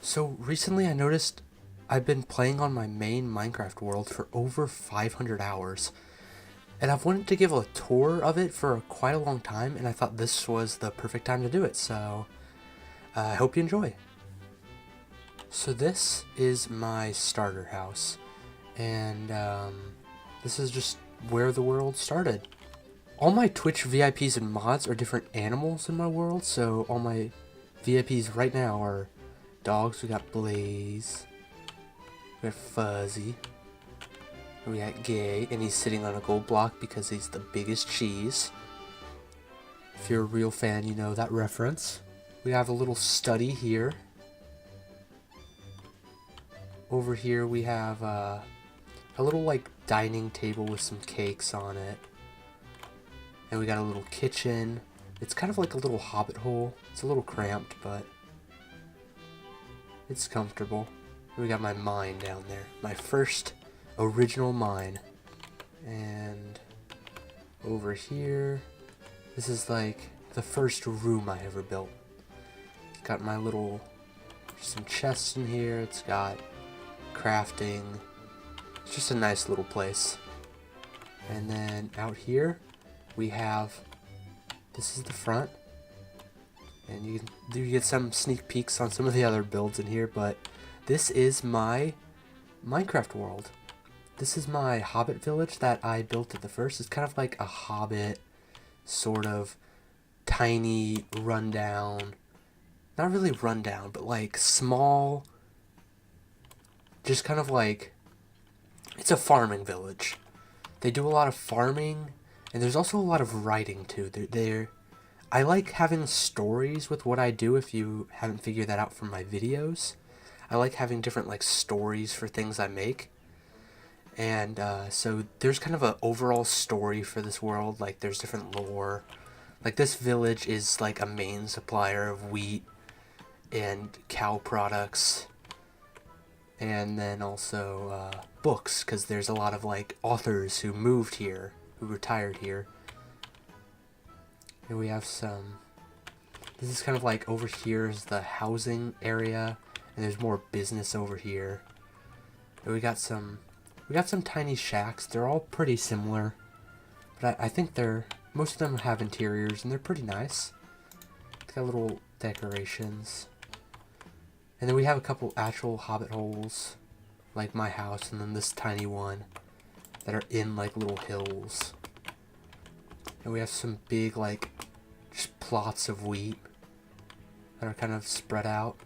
So recently I noticed I've been playing on my main Minecraft world for over 500 hours. And I've wanted to give a tour of it for quite a long time, and I thought this was the perfect time to do it, so I hope you enjoy. So this is my starter house, and this is just where the world started. All my Twitch VIPs and mods are different animals in my world, so all my VIPs right now are dogs. We got Blaze, we got Fuzzy, we got Gay, and he's sitting on a gold block because he's the biggest cheese. If you're a real fan, you know that reference. We have a little study here. Over here we have a little like dining table with some cakes on it. And we got a little kitchen. It's kind of like a little hobbit hole. It's a little cramped, but it's comfortable. And we got my mine down there. My first original mine. And over here, this is like the first room I ever built. It's got my little, some chests in here. It's got crafting. It's just a nice little place. And then out here, we have, this is the front, and you get some sneak peeks on some of the other builds in here, but this is my Minecraft world. This is my Hobbit village that I built at the first. It's kind of like a Hobbit, sort of tiny, rundown, not really rundown, but like small, just kind of like, it's a farming village. They do a lot of farming. And there's also a lot of writing too. I like having stories with what I do. If you haven't figured that out from my videos, I like having different like stories for things I make. And so there's kind of an overall story for this world. Like there's different lore. Like this village is like a main supplier of wheat and cow products. And then also books, because there's a lot of like authors who moved here, who retired here. And we have some, this is kind of like over here is the housing area, and there's more business over here. And we got some tiny shacks. They're all pretty similar, but I think most of them have interiors and they're pretty nice. It's got little decorations. And then we have a couple actual hobbit holes, like my house, and then this tiny one that are in like little hills. And we have some big like just plots of wheat that are kind of spread out.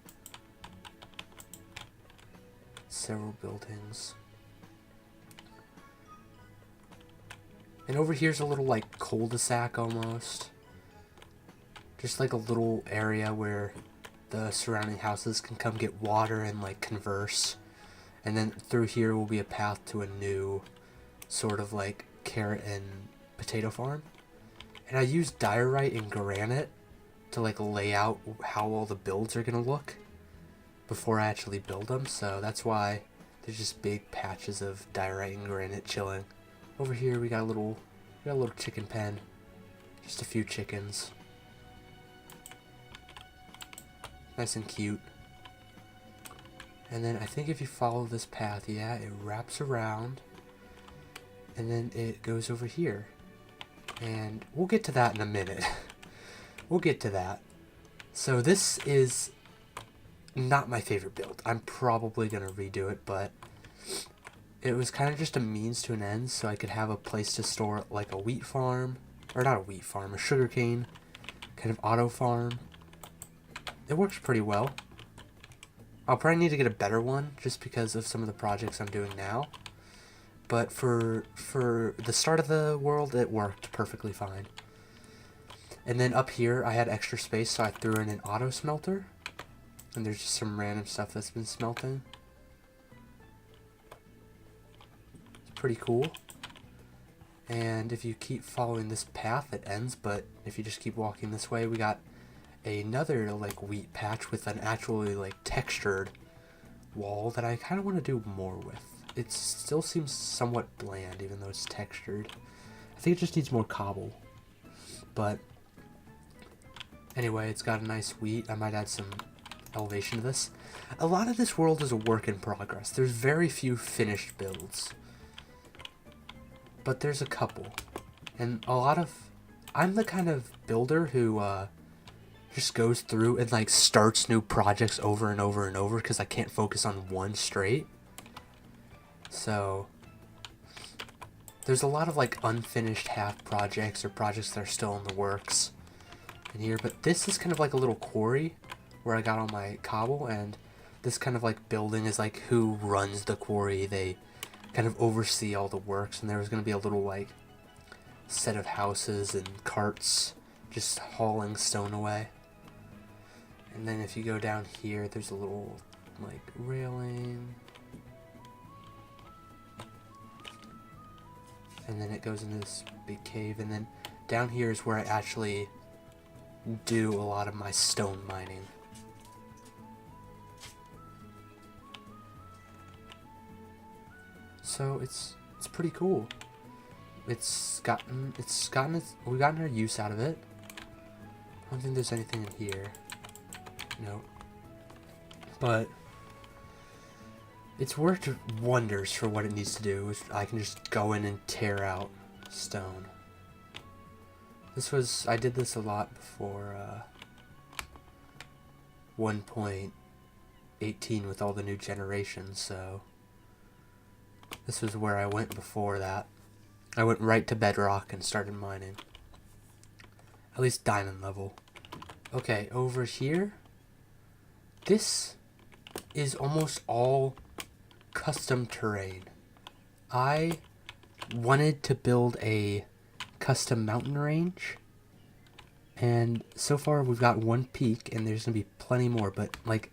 Several buildings. And over here's a little like cul-de-sac almost. Just like a little area where the surrounding houses can come get water and like converse. And then through here will be a path to a new sort of like carrot and potato farm. And I used diorite and granite to like lay out how all the builds are gonna look before I actually build them. So that's why there's just big patches of diorite and granite chilling. Over here we got a little chicken pen. Just a few chickens. Nice and cute. And then I think if you follow this path, yeah, it wraps around. And then it goes over here. And we'll get to that in a minute. We'll get to that. So this is not my favorite build. I'm probably going to redo it, but it was kind of just a means to an end so I could have a place to store like a wheat farm. Or not a wheat farm, a sugarcane kind of auto farm. It works pretty well. I'll probably need to get a better one just because of some of the projects I'm doing now. But for the start of the world, it worked perfectly fine. And then up here, I had extra space, so I threw in an auto smelter. And there's just some random stuff that's been smelting. It's pretty cool. And if you keep following this path, it ends. But if you just keep walking this way, we got another like wheat patch with an actually like textured wall that I kind of want to do more with. It still seems somewhat bland even though it's textured. I think it just needs more cobble. But anyway, it's got a nice wheat. I might add some elevation of this. A lot of this world is a work in progress. There's very few finished builds. But there's a couple. And a lot of... I'm the kind of builder who just goes through and like starts new projects over and over and over because I can't focus on one straight. So there's a lot of like unfinished half projects or projects that are still in the works in here. But this is kind of like a little quarry where I got all my cobble, and this kind of like building is like who runs the quarry. They kind of oversee all the works, and there was going to be a little like set of houses and carts just hauling stone away. And then if you go down here, there's a little like railing, and then it goes into this big cave, and then down here is where I actually do a lot of my stone mining. So it's pretty cool. We've gotten our use out of it. I don't think there's anything in here. No. But it's worked wonders for what it needs to do. I can just go in and tear out stone. I did this a lot before 1.18 with all the new generations, so this was where I went before that. I went right to bedrock and started mining. At least diamond level. Okay, over here, this is almost all custom terrain. I wanted to build a custom mountain range, and so far we've got one peak, and there's gonna be plenty more, but like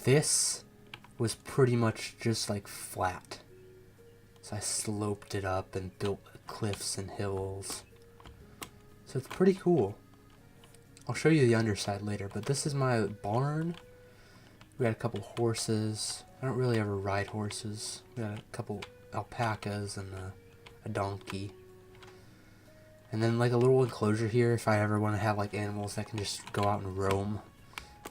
this was pretty much just like flat. So I sloped it up and built cliffs and hills. So it's pretty cool. I'll show you the underside later, but this is my barn. We got a couple horses. I don't really ever ride horses. We got a couple alpacas and a donkey. And then like a little enclosure here if I ever want to have like animals that can just go out and roam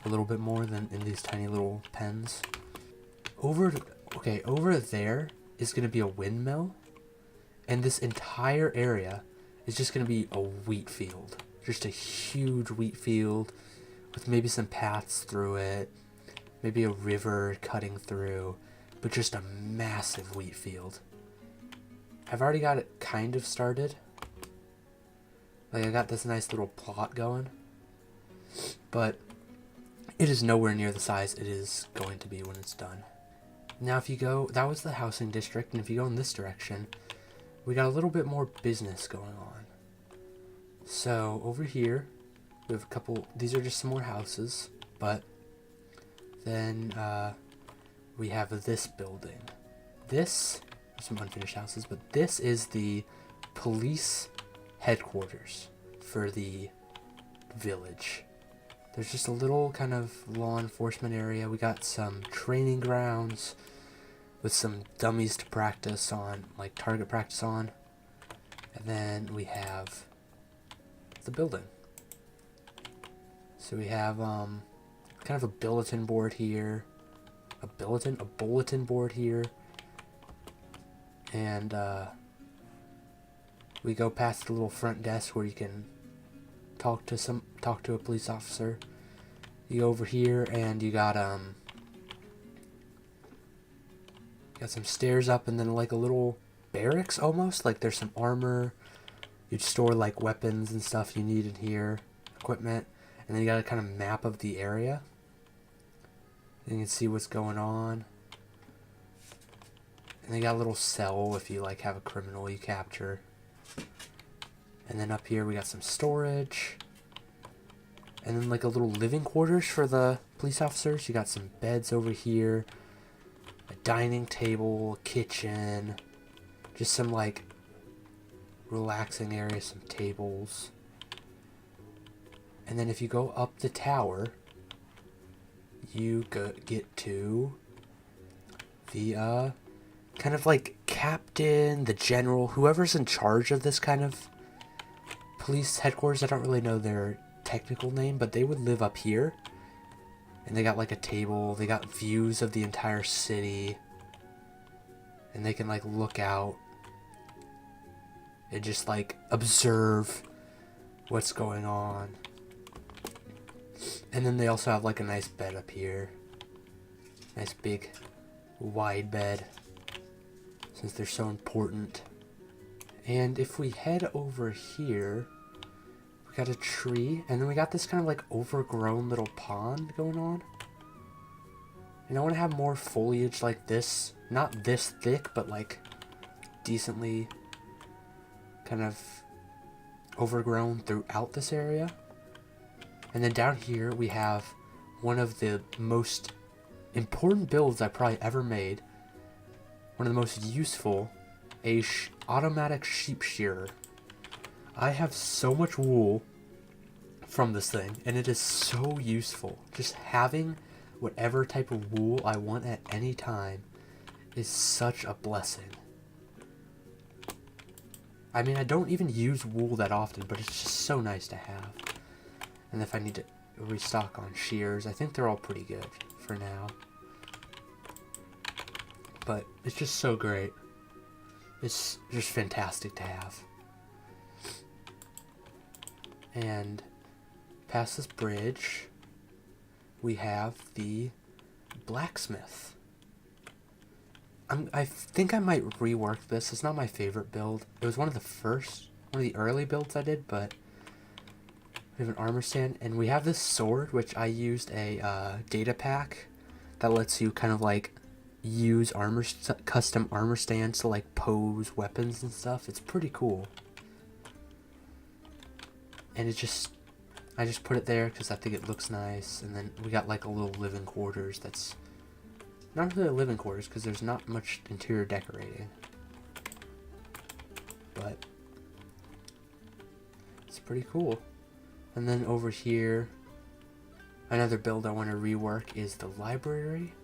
a little bit more than in these tiny little pens. Over there is going to be a windmill, and this entire area is just going to be a wheat field. Just a huge wheat field with maybe some paths through it, maybe a river cutting through, but just a massive wheat field. I've already got it kind of started. Like, I got this nice little plot going, but it is nowhere near the size it is going to be when it's done. Now if you go, that was the housing district, and if you go in this direction, we got a little bit more business going on. So over here, we have a couple, these are just some more houses, but then we have this building. This, some unfinished houses, but this is the police headquarters for the village. There's just a little kind of law enforcement area. We got some training grounds with some dummies to practice on, like target practice on. And then we have the building. So we have kind of a bulletin board here. A bulletin board here. And we go past the little front desk where you can talk to a police officer. You go over here and you got some stairs up, and then like a little barracks almost, like there's some armor. You'd store like weapons and stuff you need in here, equipment, and then you got a kind of map of the area. You can see what's going on. And they got a little cell if you like have a criminal you capture. And then up here we got some storage. And then like a little living quarters for the police officers. You got some beds over here, a dining table, a kitchen, just some like relaxing area, some tables. And then if you go up the tower, you get to the kind of like captain, the general, whoever's in charge of this kind of police headquarters. I don't really know their technical name, but they would live up here. And they got like a table, they got views of the entire city, and they can like look out and just like observe what's going on. And then they also have like a nice bed up here. Nice big wide bed, since they're so important. And if we head over here, we got a tree, and then we got this kind of like overgrown little pond going on. And I want to have more foliage like this. Not this thick, but like decently kind of overgrown throughout this area. And then down here we have one of the most important builds I probably ever made. One of the most useful, a automatic sheep shearer. I have so much wool from this thing, and it is so useful. Just having whatever type of wool I want at any time is such a blessing. I mean, I don't even use wool that often, but it's just so nice to have. And if I need to restock on shears, I think they're all pretty good for now. But it's just so great. It's just fantastic to have. And past this bridge, we have the blacksmith. I think I might rework this. It's not my favorite build. It was one of the early builds I did, but we have an armor stand, and we have this sword, which I used a data pack that lets you kind of like use custom armor stands to like pose weapons and stuff. It's pretty cool. And I just put it there because I think it looks nice. And then we got like a little living quarters that's not really a living quarters because there's not much interior decorating. But it's pretty cool. And then over here, another build I want to rework is the library.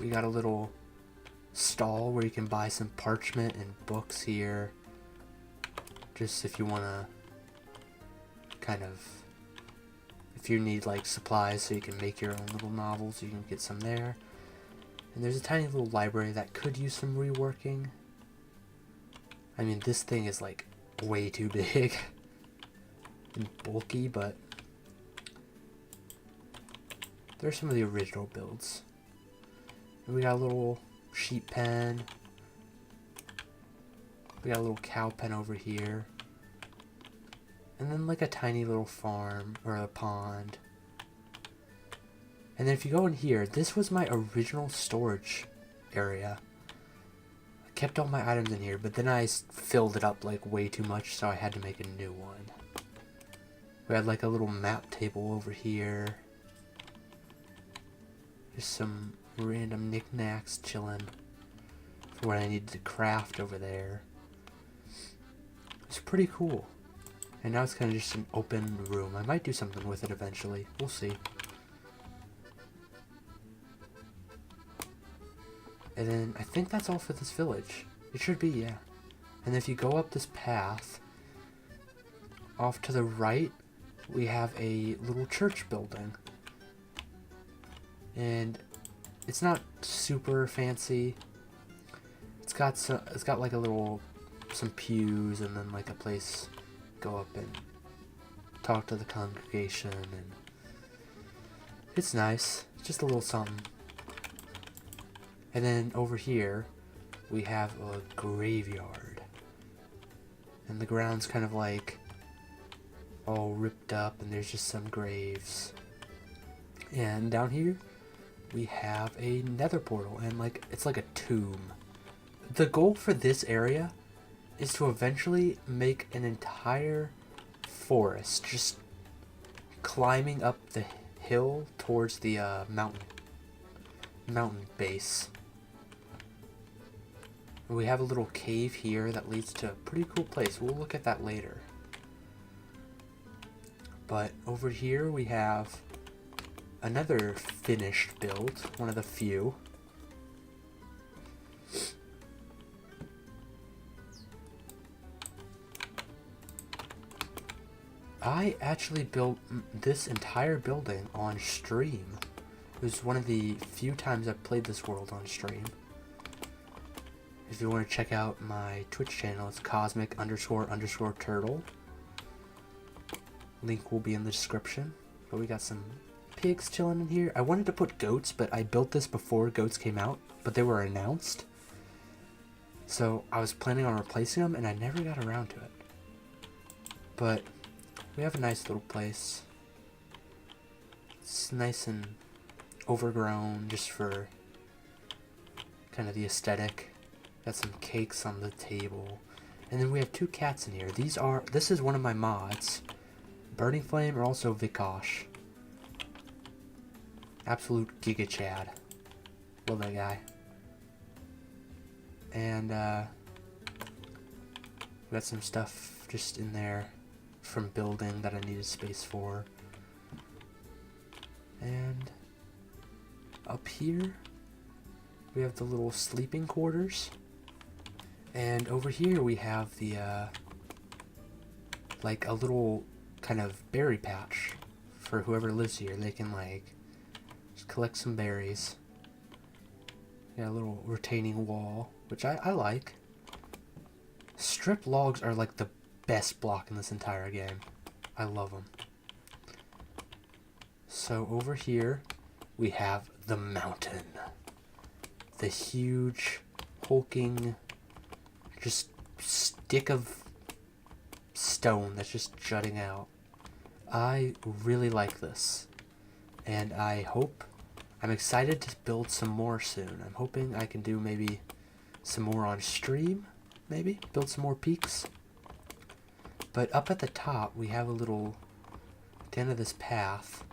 We got a little stall where you can buy some parchment and books here. Just if you want to kind of, if you need like supplies so you can make your own little novels, you can get some there. And there's a tiny little library that could use some reworking. I mean, this thing is like way too big and bulky, but there's some of the original builds. And we got a little sheep pen. We got a little cow pen over here. And then like a tiny little farm or a pond. And then if you go in here, this was my original storage area. I kept all my items in here, but then I filled it up like way too much, so I had to make a new one. We had like a little map table over here. Just some random knickknacks chilling for what I needed to craft over there. It's pretty cool. And now it's kind of just an open room. I might do something with it eventually. We'll see. And then I think that's all for this village. It should be, yeah. And if you go up this path, off to the right, we have a little church building. And it's not super fancy. It's got like a little, some pews, and then like a place to go up and talk to the congregation, and it's nice. It's just a little something. And then over here, we have a graveyard. And the ground's kind of like all ripped up, and there's just some graves. And down here, we have a nether portal, and like it's like a tomb. The goal for this area is to eventually make an entire forest, just climbing up the hill towards the mountain base. We have a little cave here that leads to a pretty cool place. We'll look at that later. But over here we have another finished build, one of the few. I actually built this entire building on stream It was one of the few times I've played this world on stream. If you want to check out my Twitch channel, it's cosmic__turtle. Link will be in the description. But we got some pigs chilling in here. I wanted to put goats, but I built this before goats came out, but they were announced. So I was planning on replacing them, and I never got around to it. But we have a nice little place. It's nice and overgrown just for kind of the aesthetic. Got some cakes on the table. And then we have two cats in here. This is one of my mods. Burning Flame or also Vikosh. Absolute Giga Chad. Love that guy. And we got some stuff just in there from building that I needed space for. And up here we have the little sleeping quarters. And over here we have the like a little kind of berry patch for whoever lives here. They can like just collect some berries. Got a little retaining wall, which I like. Strip logs are like the best block in this entire game. I love them. So over here we have the mountain. The huge hulking just stick of stone that's just jutting out. I really like this. And I'm excited to build some more soon. I'm hoping I can do maybe some more on stream, maybe build some more peaks. But up at the top we have a little, at the end of this path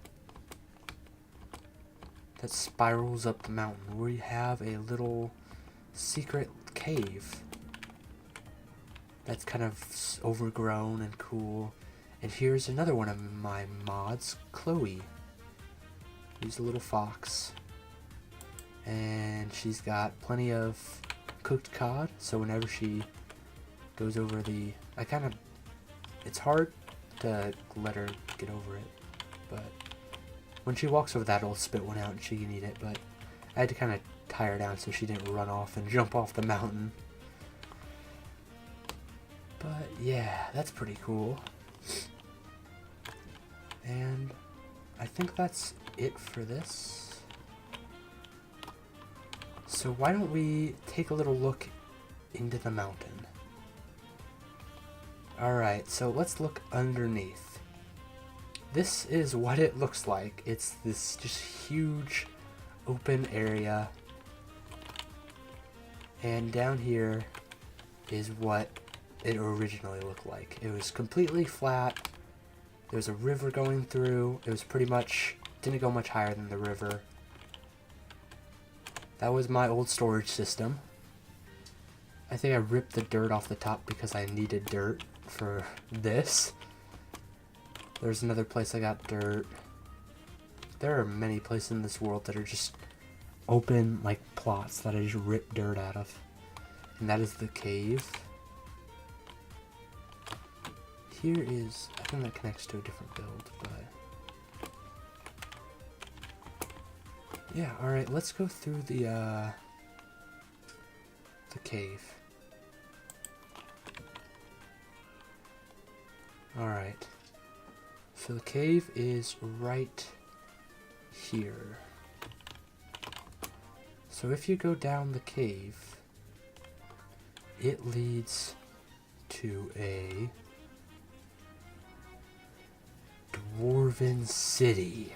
that spirals up the mountain, where you have a little secret cave that's kind of overgrown and cool. And here's another one of my mods, Chloe. She's a little fox, and she's got plenty of cooked cod, so whenever she goes over it's hard to let her get over it, but when she walks over that, it'll spit one out and she can eat it. But I had to kind of tie her down so she didn't run off and jump off the mountain. But yeah, that's pretty cool. And I think that's it for this. So why don't we take a little look into the mountain. Alright, so let's look underneath. This is what it looks like. It's this just huge open area. And down here is what it originally looked like. It was completely flat. There was a river going through. It was pretty much, didn't go much higher than the river. That was my old storage system. I think I ripped the dirt off the top because I needed dirt for this. There's another place I got dirt. There are many places in this world that are just open, like, plots that I just rip dirt out of. And that is the cave. Here is, I think that connects to a different build, but yeah, alright, let's go through the cave. Alright. So the cave is right here. So if you go down the cave, it leads to a dwarven city.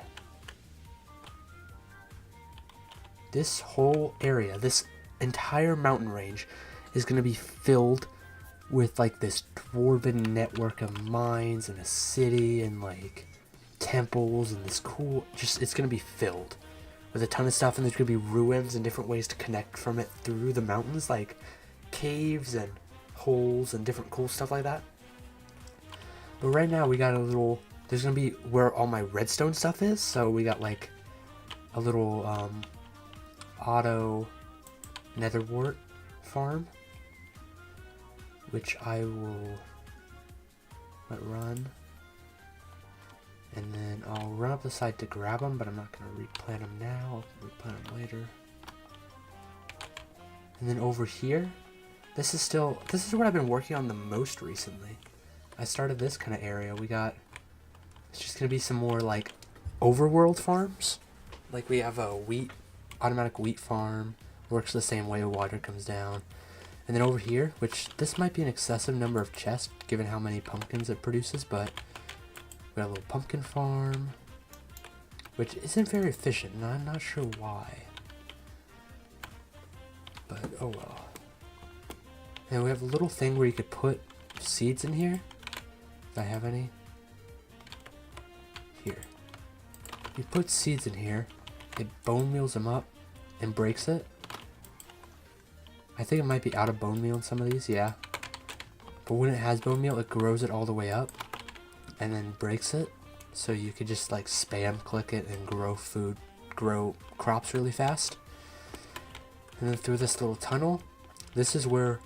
This whole area, this entire mountain range is going to be filled with like this dwarven network of mines and a city and like temples and this cool, just, it's going to be filled with a ton of stuff, and there's going to be ruins and different ways to connect from it through the mountains, like caves and holes and different cool stuff like that. But right now we got a little, there's going to be where all my redstone stuff is, so we got like a little auto netherwort farm, which I will let run. And then I'll run up the side to grab them, but I'm not going to replant them now. I'll replant them later. And then over here, this is what I've been working on the most recently. I started this kind of area. It's just going to be some more like overworld farms. Like we have a automatic wheat farm. Works the same way water comes down. And then over here, which this might be an excessive number of chests given how many pumpkins it produces, but we got a little pumpkin farm, which isn't very efficient, and I'm not sure why. But oh well. And we have a little thing where you could put seeds in here. If I have any. Here. You put seeds in here, it bone meals them up and breaks it. I think it might be out of bone meal in some of these, yeah. But when it has bone meal, it grows it all the way up and then breaks it. So you could just like spam click it and grow crops really fast. And then through this little tunnel, this is where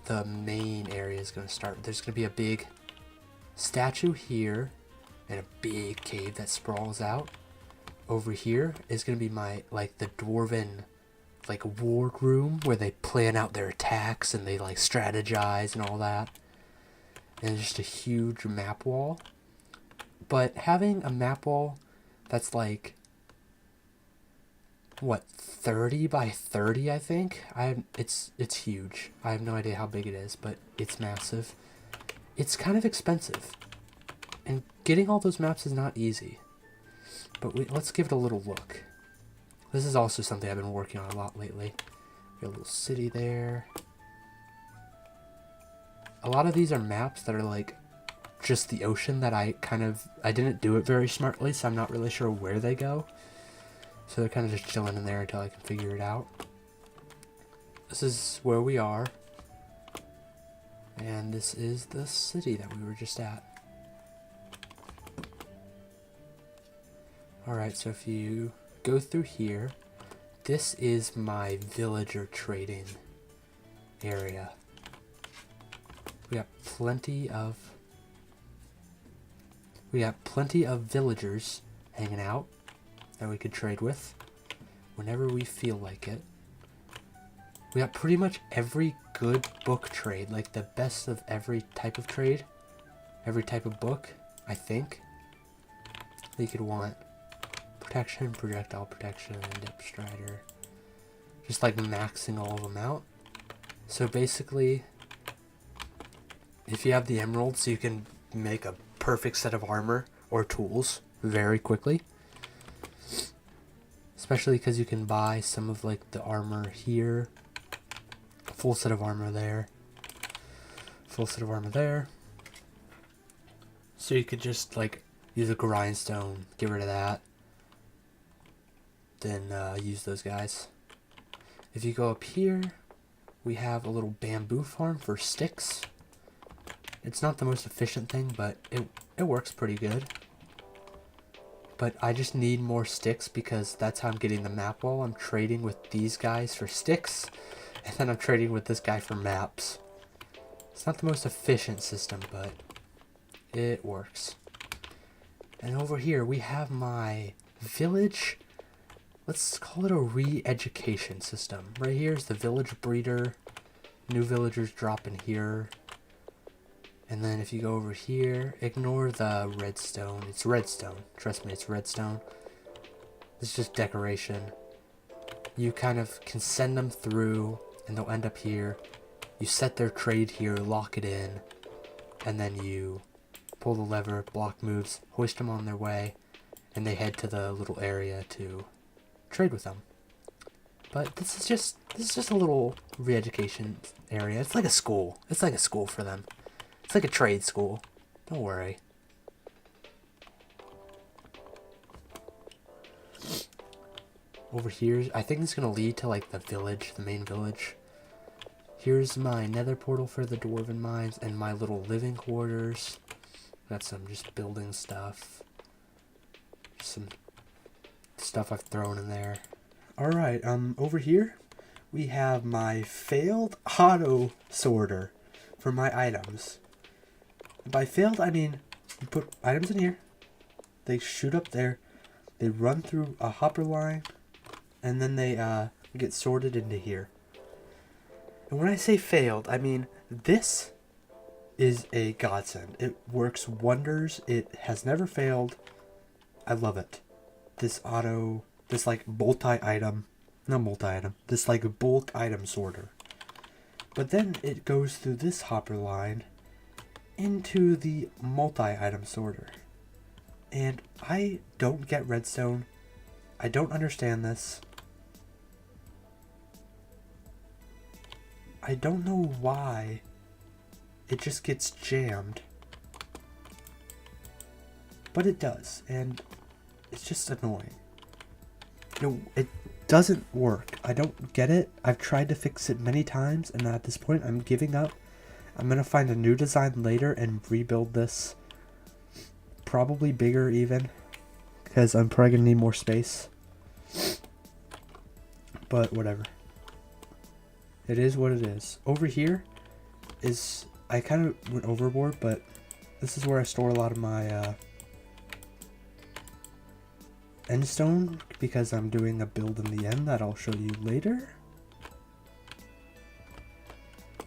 the main area is going to start. There's going to be a big statue here and a big cave that sprawls out. Over here is going to be the dwarven ward room where they plan out their attacks and they like strategize and all that. And just a huge map wall. But having a map wall that's like, what, 30 by 30, I think? It's huge. I have no idea how big it is, but it's massive. It's kind of expensive. And getting all those maps is not easy. But let's give it a little look. This is also something I've been working on a lot lately. Got a little city there. A lot of these are maps that are like just the ocean that I didn't do it very smartly, so I'm not really sure where they go. So they're kind of just chilling in there until I can figure it out. This is where we are. And this is the city that we were just at. Alright, so if you go through here, this is my villager trading area. We got plenty of villagers hanging out that we could trade with whenever we feel like it. We got pretty much every good book trade, like the best of every type of trade, every type of book, I think. You could want protection, projectile protection, depth strider. Just like maxing all of them out. So basically, if you have the emeralds, you can make a perfect set of armor or tools very quickly. Especially because you can buy some of like the armor here. Full set of armor there. Full set of armor there. So you could just like use a grindstone, get rid of that. Then use those guys. If you go up here, we have a little bamboo farm for sticks. It's not the most efficient thing, but it works pretty good. But I just need more sticks because that's how I'm getting the map wall. I'm trading with these guys for sticks, and then I'm trading with this guy for maps. It's not the most efficient system, but it works. And over here we have my village. Let's call it a re-education system. Right here is the village breeder. New villagers drop in here. And then if you go over here, ignore the redstone. It's redstone. Trust me, it's redstone. It's just decoration. You kind of can send them through and they'll end up here. You set their trade here, lock it in, and then you pull the lever, block moves, hoist them on their way, and they head to the little area to trade with them. But this is just a little re-education area. It's like a school. It's like a school for them. It's like a trade school. Don't worry. Over here, I think it's gonna lead to like the village, the main village. Here's my nether portal for the dwarven mines and my little living quarters. Got some just building stuff. Some stuff I've thrown in there. Alright, over here we have my failed auto sorter for my items. By failed, I mean you put items in here, they shoot up there, they run through a hopper line, and then they get sorted into here. And when I say failed, I mean this is a godsend. It works wonders. It has never failed. I love it. This like multi-item, not multi-item, this like bulk item sorter. But then it goes through this hopper line into the multi-item sorter. And I don't get redstone. I don't understand this. I don't know why it just gets jammed. But it does, and it's just annoying. No, it doesn't work. I don't get it. I've tried to fix it many times, and at this point I'm giving up. I'm going to find a new design later and rebuild this. Probably bigger even, because I'm probably going to need more space. But whatever. It is what it is. Over here is, I kind of went overboard, but this is where I store a lot of my endstone, because I'm doing a build in the end that I'll show you later.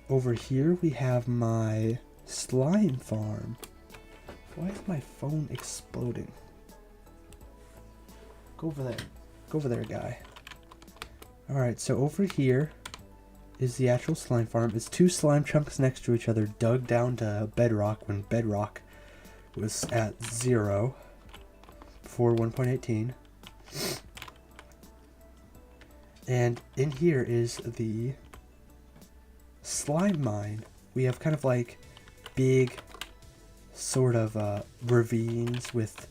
Over here we have my slime farm. Why is my phone exploding? Go over there. Go over there, guy. Alright, so over here is the actual slime farm. It's two slime chunks next to each other, dug down to bedrock when bedrock was at 0 before 1.18. And in here is the slime mine. We have kind of like big sort of ravines with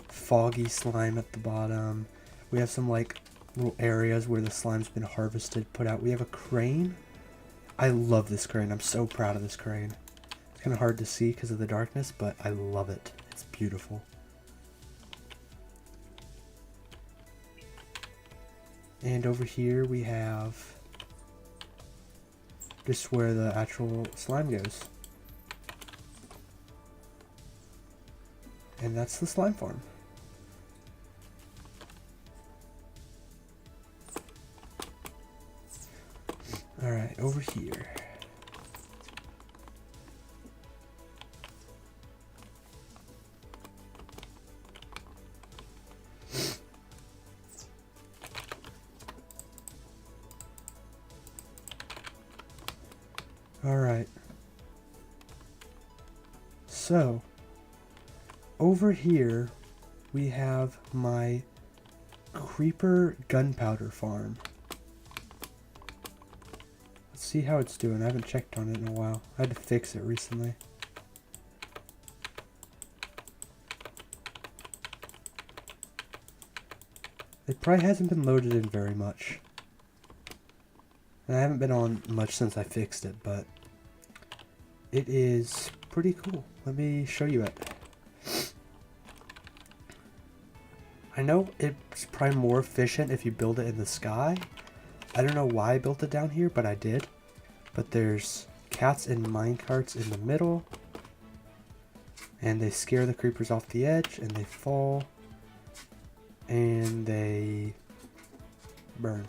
foggy slime at the bottom. We have some like little areas where the slime's been harvested, put out. We have a crane. I love this crane. I'm so proud of this crane. It's kind of hard to see because of the darkness, but I love it. It's beautiful. And over here we have just where the actual slime goes. And that's the slime farm. Alright, over here. Alright. So, over here we have my creeper gunpowder farm. Let's see how it's doing. I haven't checked on it in a while. I had to fix it recently. It probably hasn't been loaded in very much. And I haven't been on much since I fixed it, but it is pretty cool. Let me show you it. I know it's probably more efficient if you build it in the sky. I don't know why I built it down here, but I did. But there's cats and minecarts in the middle. And they scare the creepers off the edge, and they fall. And they burn.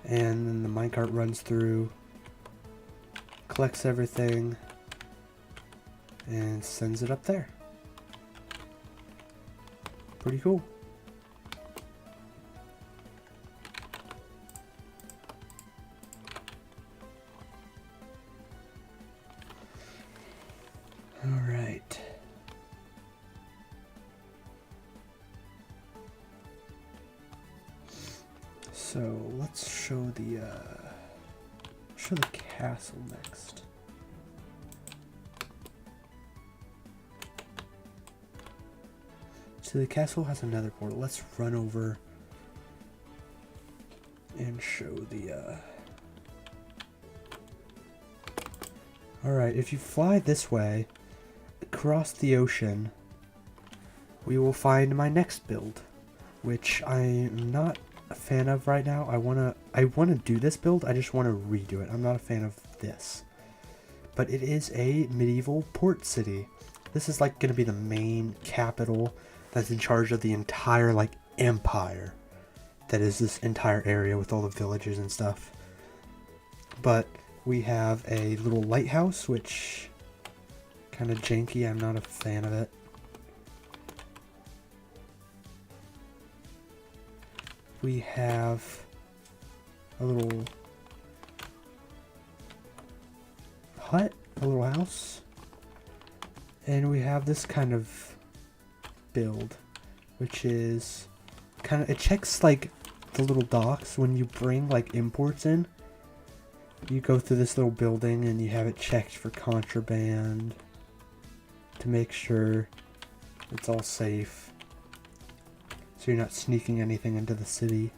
And then the minecart runs through, collects everything, and sends it up there. Pretty cool. All right. So let's show the castle next. So the castle has another portal. Let's run over and show the Alright, if you fly this way across the ocean, we will find my next build, which I'm not a fan of right now. I wanna do this build, I just wanna redo it. I'm not a fan of this. but it is a medieval port city. This is like going to be the main capital that's in charge of the entire like empire that is this entire area with all the villages and stuff. But we have a little lighthouse, which kind of janky. I'm not a fan of it. We have a little hut, a little house, and we have this kind of build, which is kind of, it checks like the little docks when you bring like imports in. You go through this little building and you have it checked for contraband to make sure it's all safe, so you're not sneaking anything into the city.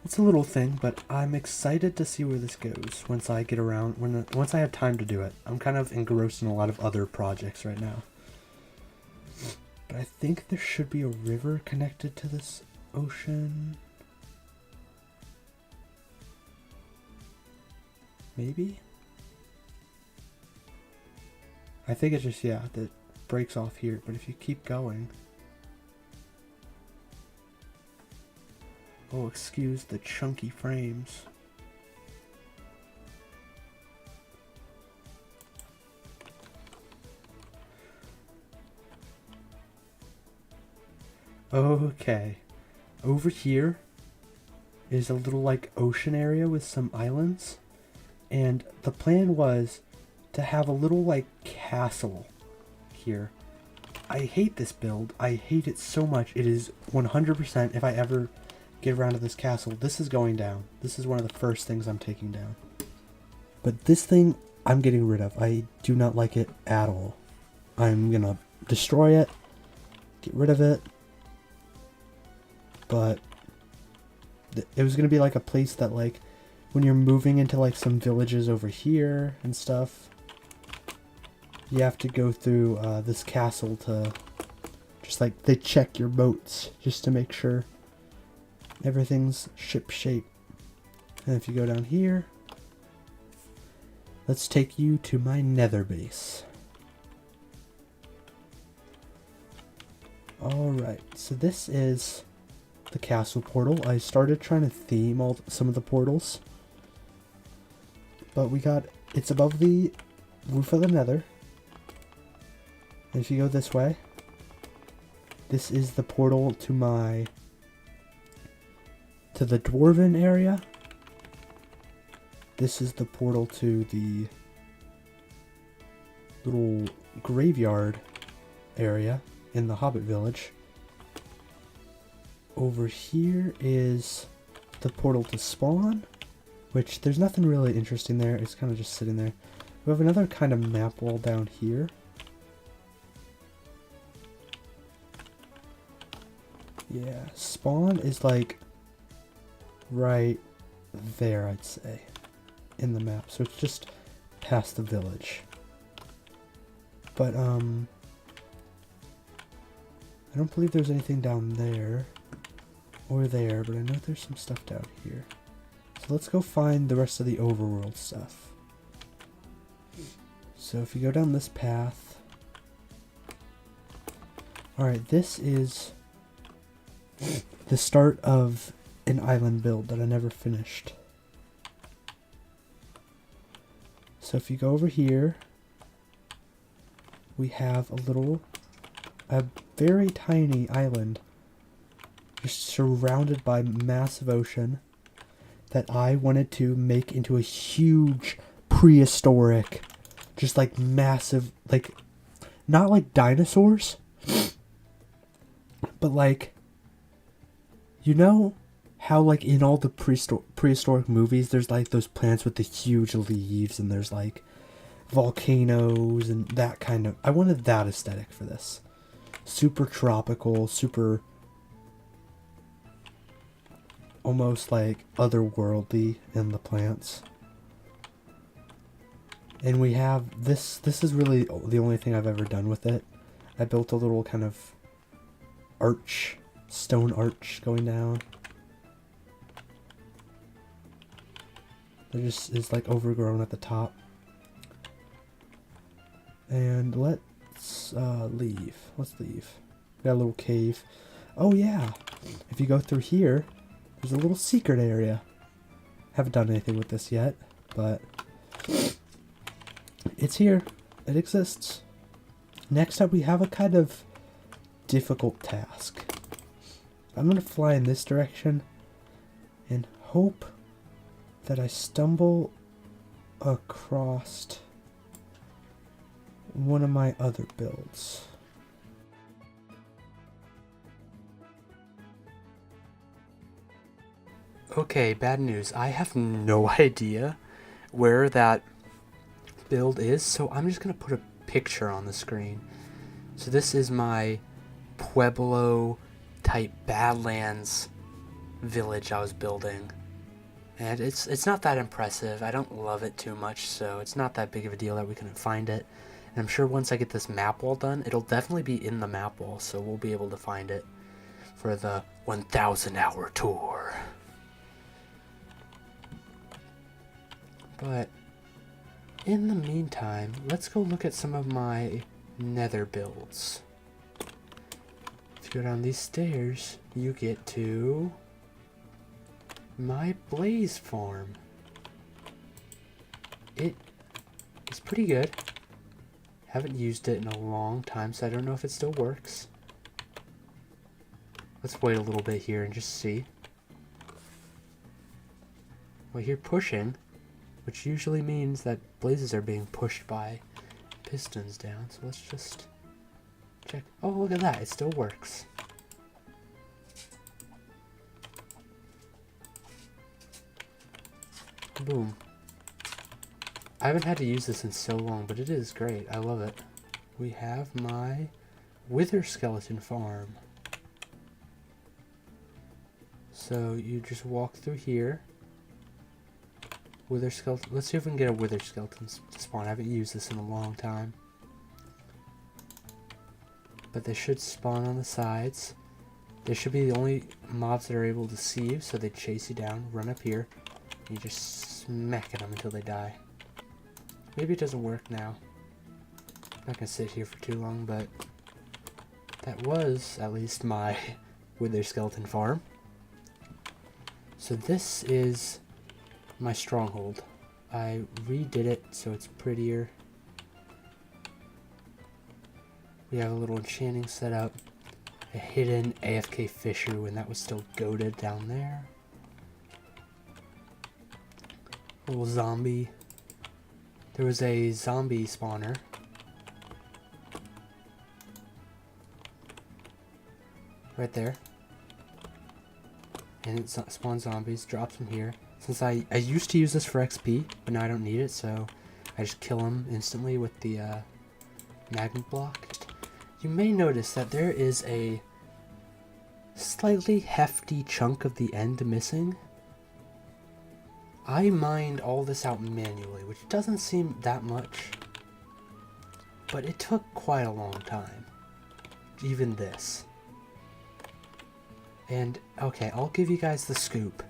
It's a little thing, but I'm excited to see where this goes once I get around, once I have time to do it. I'm kind of engrossed in a lot of other projects right now. But I think there should be a river connected to this ocean. Maybe? I think it's just, yeah, that breaks off here. But if you keep going... Oh, excuse the chunky frames. Okay. Over here is a little like ocean area with some islands. And the plan was to have a little like castle here. I hate this build. I hate it so much. It is 100%, if I ever get around to this castle, this is going down. This is one of the first things I'm taking down. But this thing, I'm getting rid of. I do not like it at all. I'm gonna destroy it, get rid of it. But it was gonna be like a place that, like, when you're moving into like some villages over here and stuff, you have to go through this castle to just like, they check your boats just to make sure everything's ship shape. And if you go down here, let's take you to my nether base. Alright, so this is the castle portal. I started trying to theme some of the portals, but it's above the roof of the nether. And if you go this way, this is the portal to the dwarven area. This is the portal to the little graveyard area in the Hobbit village. Over here is the portal to spawn, which there's nothing really interesting there. It's kind of just sitting there. We have another kind of map wall down here. Yeah, spawn is like right there, I'd say, in the map. So it's just past the village. But I don't believe there's anything down there or there, but I know there's some stuff down here. So let's go find the rest of the overworld stuff. So if you go down this path, alright, this is the start of an island build that I never finished. So if you go over here, we have a very tiny island just surrounded by massive ocean that I wanted to make into a huge prehistoric, just like massive, like, not like dinosaurs, but like, you know how like in all the prehistoric movies there's like those plants with the huge leaves and there's like volcanoes and that kind of, I wanted that aesthetic for this. Super tropical, super almost like otherworldly in the plants. And we have this is really the only thing I've ever done with it. I built a little kind of arch, stone arch going down. There just is like overgrown at the top. And let's leave. Let's leave. Got a little cave. Oh yeah, if you go through here, there's a little secret area. Haven't done anything with this yet, but it's here. It exists. Next up, we have a kind of difficult task. I'm gonna fly in this direction and hope that I stumble across one of my other builds. Okay, bad news. I have no idea where that build is, so I'm just going to put a picture on the screen. So this is my Pueblo type Badlands village I was building. And it's not that impressive. I don't love it too much, so it's not that big of a deal that we couldn't find it. And I'm sure once I get this map wall done, it'll definitely be in the map wall, so we'll be able to find it for the 1,000 hour tour. But in the meantime, let's go look at some of my nether builds. If you go down these stairs, you get to my blaze farm. It is pretty good. Haven't used it in a long time, so I don't know if it still works. Let's wait a little bit here and just see. Well, you're pushing, which usually means that blazes are being pushed by pistons down. So let's just check. Oh, look at that. It still works. Boom. I haven't had to use this in so long, but it is great. I love it. We have my wither skeleton farm. So you just walk through here. Wither skeleton. Let's see if we can get a wither skeleton spawn. I haven't used this in a long time. But they should spawn on the sides. They should be the only mobs that are able to see you, so they chase you down, run up here, and you just smack at them until they die. Maybe it doesn't work now. I'm not gonna sit here for too long, but that was at least my wither skeleton farm. So this is my stronghold. I redid it so it's prettier. We have a little enchanting setup, a hidden AFK fisher when that was still goated down there. A little zombie. There was a zombie spawner. Right there. And it spawns zombies, drops them here. Since I used to use this for XP, but now I don't need it, so I just kill them instantly with the magnet block. You may notice that there is a slightly hefty chunk of the end missing. I mined all this out manually, which doesn't seem that much, but it took quite a long time. Even this. And, okay, I'll give you guys the scoop.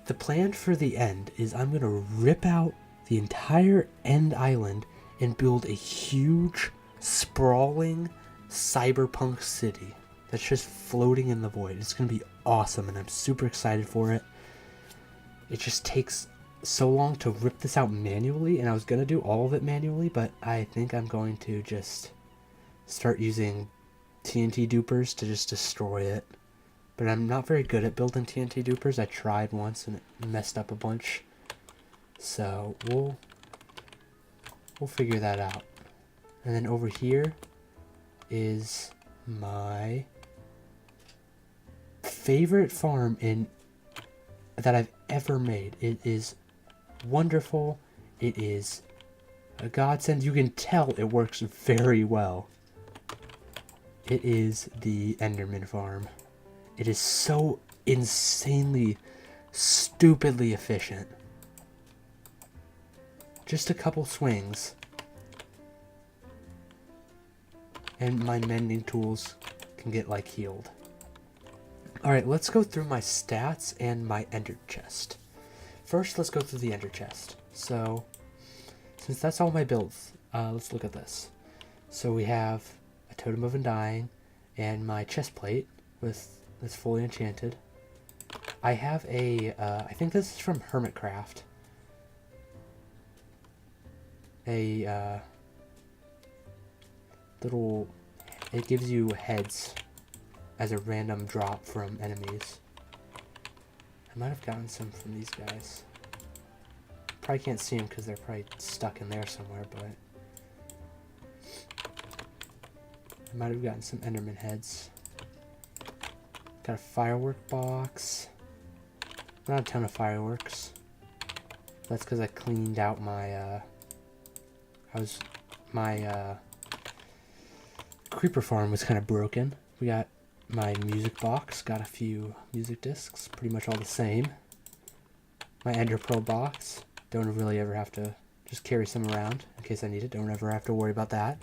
The plan for the end is I'm going to rip out the entire end island and build a huge, sprawling, cyberpunk city that's just floating in the void. It's going to be awesome, and I'm super excited for it. It just takes so long to rip this out manually, and I was going to do all of it manually, but I think I'm going to just start using TNT dupers to just destroy it. But I'm not very good at building TNT dupers. I tried once and it messed up a bunch. So we'll figure that out. And then over here is my favorite farm that I've ever made. It is wonderful. It is a godsend. You can tell it works very well. It is the Enderman farm. It is so insanely, stupidly efficient. Just a couple swings. And my mending tools can get, like, healed. Alright, let's go through my stats and my ender chest. first let's go through the ender chest. So, since that's all my builds, let's look at this. So we have a Totem of Undying and my chest plate that's fully enchanted. I have a, I think this is from Hermitcraft. A little, it gives you heads as a random drop from enemies. I might have gotten some from these guys. Probably can't see them because they're probably stuck in there somewhere, but I might have gotten some Enderman heads. Got a firework box. Not a ton of fireworks. That's because I cleaned out my, creeper farm was kind of broken. We got my music box, got a few music discs, pretty much all the same. My Ender Pearl box, don't really ever have to, just carry some around in case I need it, don't ever have to worry about that.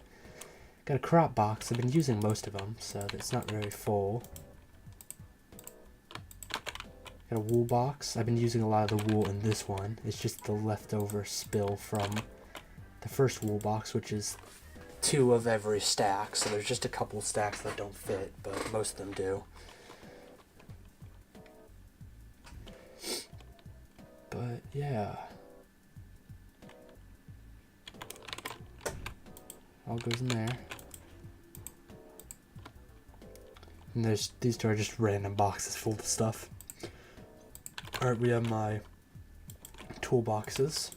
Got a crop box, I've been using most of them, so it's not very full. Got a wool box, I've been using a lot of the wool in this one, it's just the leftover spill from the first wool box, which is 2 of every stack, so there's just a couple stacks that don't fit, but most of them do. But yeah, all goes in there. And there's these 2 are just random boxes full of stuff. Alright, we have my toolboxes.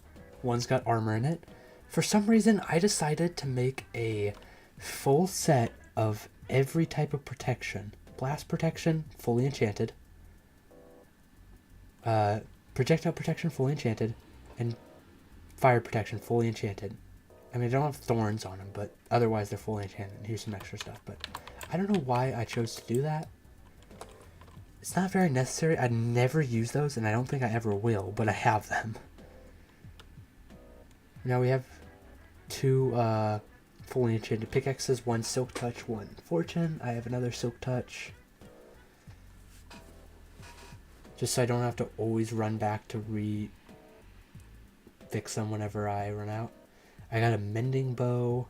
One's got armor in it. For some reason, I decided to make a full set of every type of protection. Blast protection, fully enchanted. Projectile protection, fully enchanted. And fire protection, fully enchanted. I mean, I don't have thorns on them, but otherwise they're fully enchanted. Here's some extra stuff, but I don't know why I chose to do that. It's not very necessary. I never use those, and I don't think I ever will, but I have them. Now we have 2 fully enchanted pickaxes, 1 silk touch, 1 fortune. I have another silk touch. Just so I don't have to always run back to fix them whenever I run out. I got a mending bow.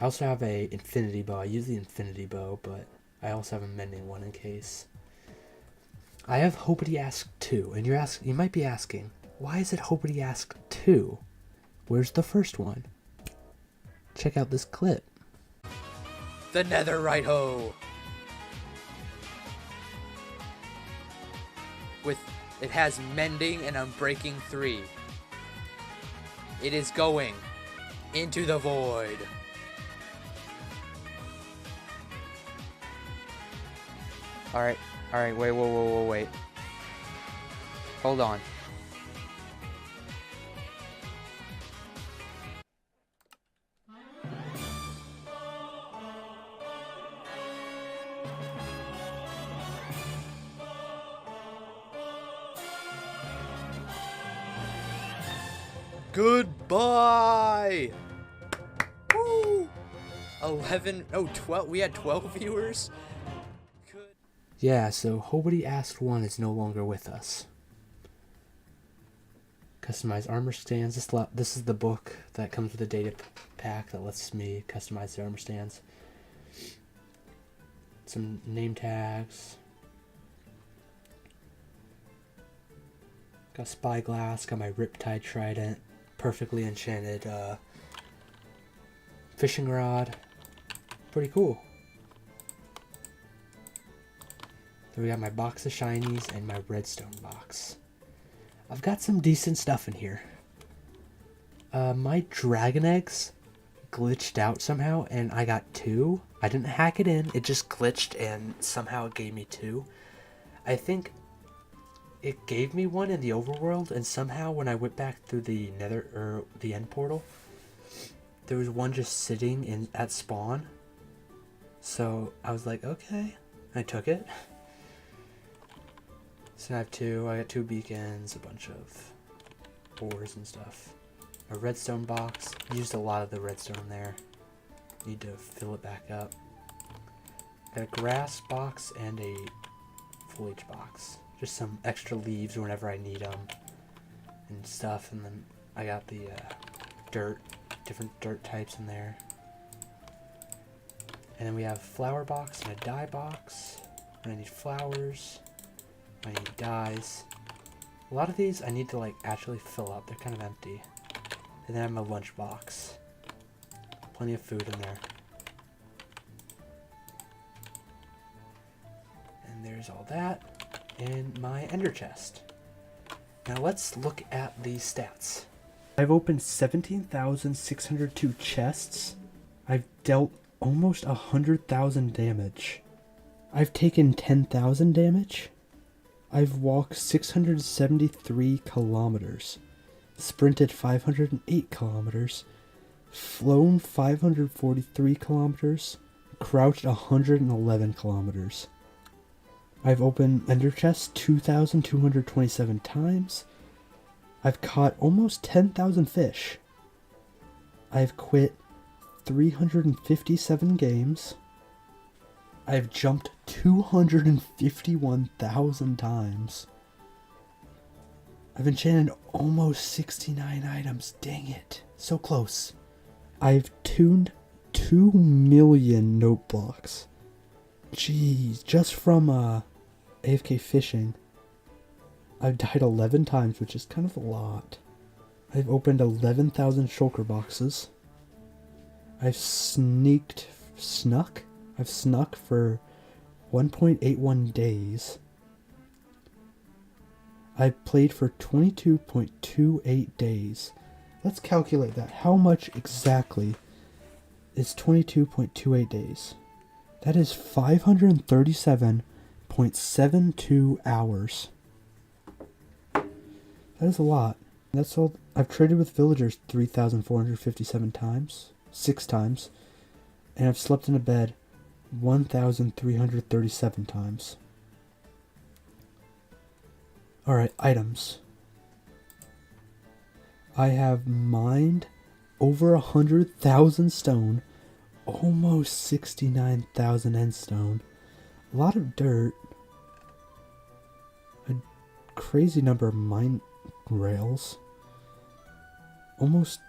I also have a infinity bow. I use the infinity bow, but I also have a mending one in case. I have Hopity Ask 2, and you might be asking, why is it Hopity Ask 2? Where's the first one? Check out this clip. The netherite hoe! It has mending and unbreaking 3. It is going into the void. Alright, wait. Hold on. Goodbye! Woo! 12, we had 12 viewers? Yeah, so Hobity Asked 1 is no longer with us. Customize armor stands. This is the book that comes with a data pack that lets me customize the armor stands. Some name tags. Got spyglass, got my Riptide Trident, perfectly enchanted fishing rod. Pretty cool. Then we got my box of shinies and my redstone box. I've got some decent stuff in here. My dragon eggs glitched out somehow and I got 2. I didn't hack it in, it just glitched and somehow it gave me 2. I think it gave me 1 in the overworld, and somehow when I went back through the the end portal, there was 1 just sitting at spawn. So I was like, okay, I took it. So I have 2. I got 2 beacons, a bunch of ores and stuff. A redstone box. Used a lot of the redstone there. Need to fill it back up. Got a grass box and a foliage box. Just some extra leaves whenever I need them. and stuff, and then I got the different dirt types in there. And then we have flower box and a dye box. And I need flowers. I need dyes. A lot of these I need to like actually fill up. They're kind of empty. And then I have my lunch box. Plenty of food in there. And there's all that. And my ender chest. Now let's look at these stats. I've opened 17,602 chests. I've dealt almost 100,000 damage. I've taken 10,000 damage. I've walked 673 kilometers. Sprinted 508 kilometers. Flown 543 kilometers. Crouched 111 kilometers. I've opened ender chests 2,227 times. I've caught almost 10,000 fish. I've quit 357 games. I've jumped 251,000 times. I've enchanted almost 69 items. Dang it. So close. I've tuned 2 million note blocks. Jeez, just from AFK fishing. I've died 11 times, which is kind of a lot. I've opened 11,000 shulker boxes. I've snuck for 1.81 days. I played for 22.28 days. Let's calculate that. How much exactly is 22.28 days? That is 537.72 hours. That is a lot. That's all. I've traded with villagers 3,457 times. 6 times. And I've slept in a bed 1,337 times. Alright, items. I have mined over 100,000 stone. Almost 69,000 end stone. A lot of dirt. A crazy number of mine rails. Almost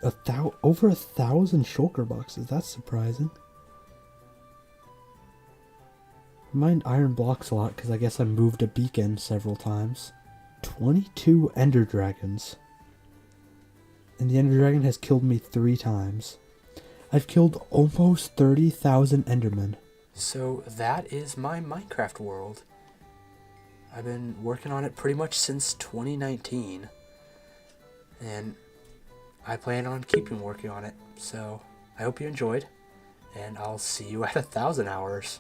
over 1,000 shulker boxes. That's surprising. I mined iron blocks a lot because I guess I moved a beacon several times. 22 ender dragons. And the ender dragon has killed me 3 times. I've killed almost 30,000 endermen. So that is my Minecraft world. I've been working on it pretty much since 2019. And I plan on keeping working on it. So I hope you enjoyed. And I'll see you at 1,000 hours.